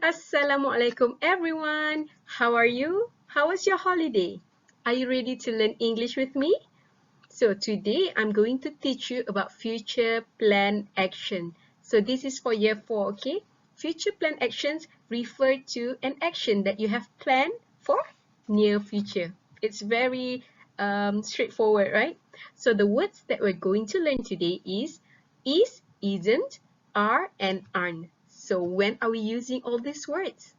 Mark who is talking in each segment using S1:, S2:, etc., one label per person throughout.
S1: Assalamualaikum everyone. How are you? How was your holiday? Are you ready to learn English with me? So today I'm going to teach you about future plan action. So this is for year 4, okay? Future plan actions refer to an action that you have planned for near future. It's very straightforward, right? So the words that we're going to learn today is, isn't, are, and aren't. So when are we using all these words?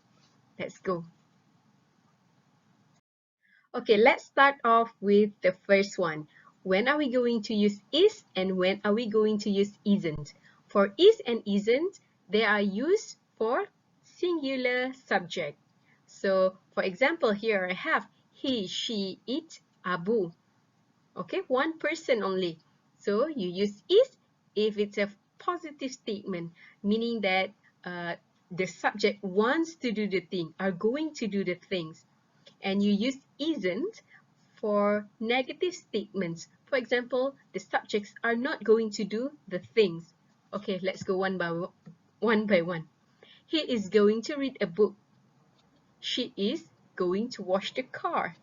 S1: Let's go. Okay, let's start off with the first one. When are we going to use is and when are we going to use isn't? For is and isn't, they are used for singular subject. So, for example, here I have he, she, it, Abu. Okay, one person only. So you use is if it's a positive statement, meaning that the subject wants to do the thing, are going to do the things. And you use isn't for negative statements. For example, the subjects are not going to do the things. Okay, let's go one by one. He is going to read a book. She is going to wash the car.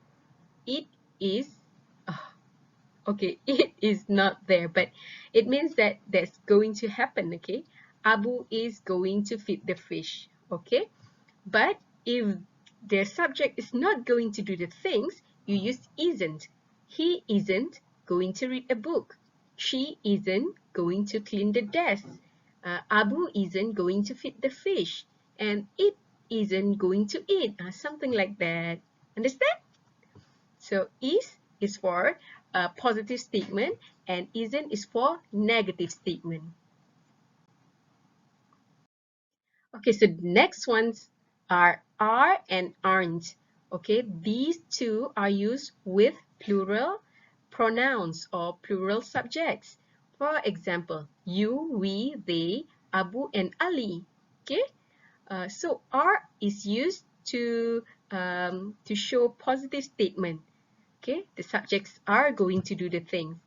S1: It is okay, it is not there, but it means that that's going to happen, okay? Abu is going to feed the fish, okay? But if the subject is not going to do the things, you use isn't. He isn't going to read a book. She isn't going to clean the desk. Abu isn't going to feed the fish. And it isn't going to eat. Something like that. Understand? So is for a positive statement and isn't is for negative statement. Okay, so the next ones are and aren't. Okay, these two are used with plural pronouns or plural subjects. For example, you, we, they, Abu, and Ali. Okay, so are is used to show positive statement. Okay, the subjects are going to do the things.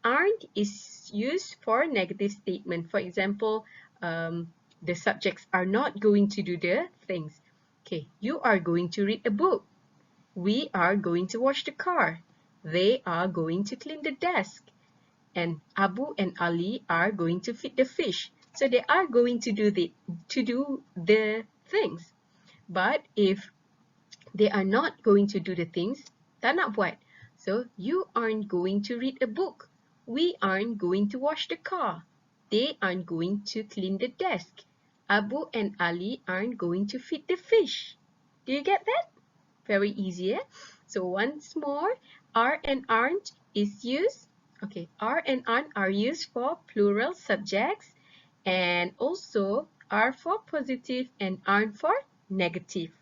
S1: Aren't is used for negative statement. For example, the subjects are not going to do the things. Okay, you are going to read a book. We are going to wash the car. They are going to clean the desk. And Abu and Ali are going to feed the fish. So they are going to do the things. But if they are not going to do the things, tak nak buat. So, you aren't going to read a book. We aren't going to wash the car. They aren't going to clean the desk. Abu and Ali aren't going to feed the fish. Do you get that? Very easy, eh? So, once more, are and aren't is used. Okay, are and aren't are used for plural subjects and also are for positive and aren't for negative.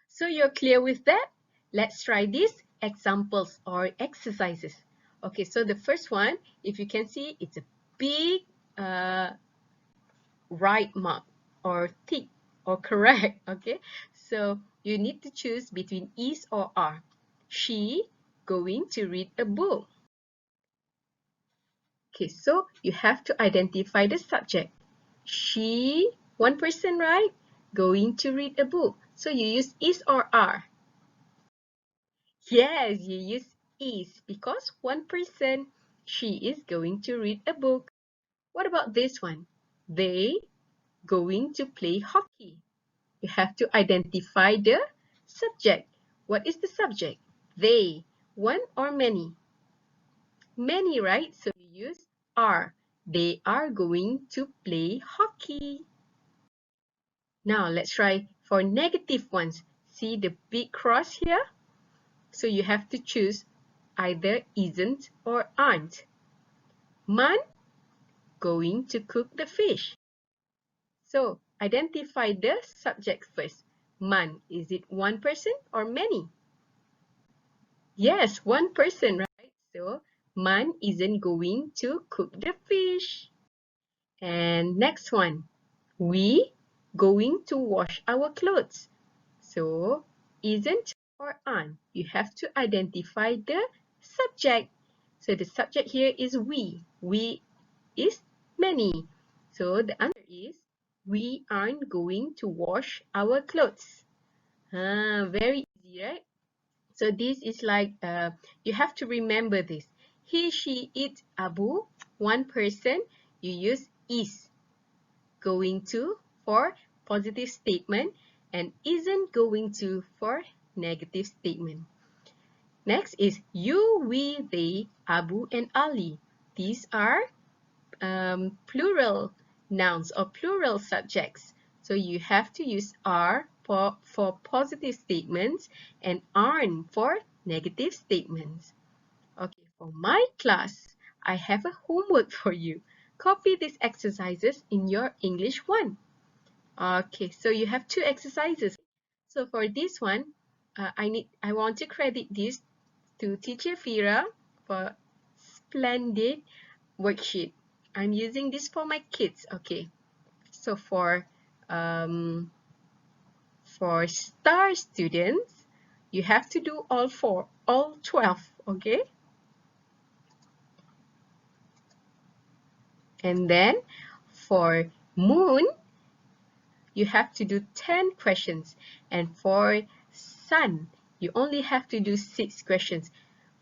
S1: So you're clear with that? Let's try these examples or exercises. Okay, so the first one, if you can see, it's a big right mark or tick or correct. Okay, so you need to choose between is or are. She going to read a book. Okay, so you have to identify the subject. She, one person, right? Going to read a book. So you use is or are. Yes, you use is because one person, she is going to read a book. What about this one? They going to play hockey. You have to identify the subject. What is the subject? They, one or many? Many, right? So you use are. They are going to play hockey. Now let's try for negative ones. See the big cross here? So you have to choose either isn't or aren't. Man going to cook the fish. So identify the subject first. Man, is it one person or many? Yes, one person, right? So Man isn't going to cook the fish. And next one, we going to wash our clothes. So isn't or aren't? You have to identify the subject. So the subject here is we. We is many. So the answer is we aren't going to wash our clothes. Very easy, right? So this is like, you have to remember this. He, she, it, Abu, one person, you use is going to for positive statement and isn't going to for negative statement. Next is you, we, they, Abu, and Ali. These are plural nouns or plural subjects. So you have to use are for positive statements and aren't for negative statements. Okay, for my class, I have a homework for you. Copy these exercises in your English 1. Okay, so you have 2 exercises. So for this one, I want to credit this to Teacher Fiera for splendid worksheet. I'm using this for my kids. Okay, so for star students, you have to do all 12. Okay, and then for moon, you have to do 10 questions, and for sun, you only have to do 6 questions.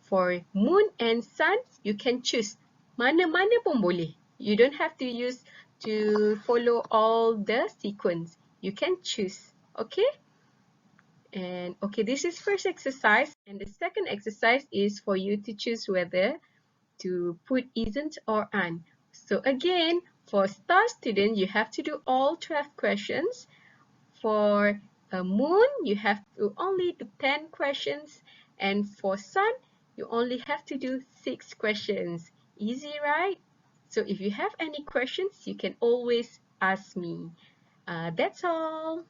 S1: For moon and sun, you can choose mana-mana pun boleh. You don't have to follow all the sequence. You can choose. Okay? And okay, this is first exercise, and the second exercise is for you to choose whether to put isn't or aren't. So again, for star student, you have to do all 12 questions. For a moon, you have to only do 10 questions. And for sun, you only have to do 6 questions. Easy, right? So if you have any questions, you can always ask me. That's all.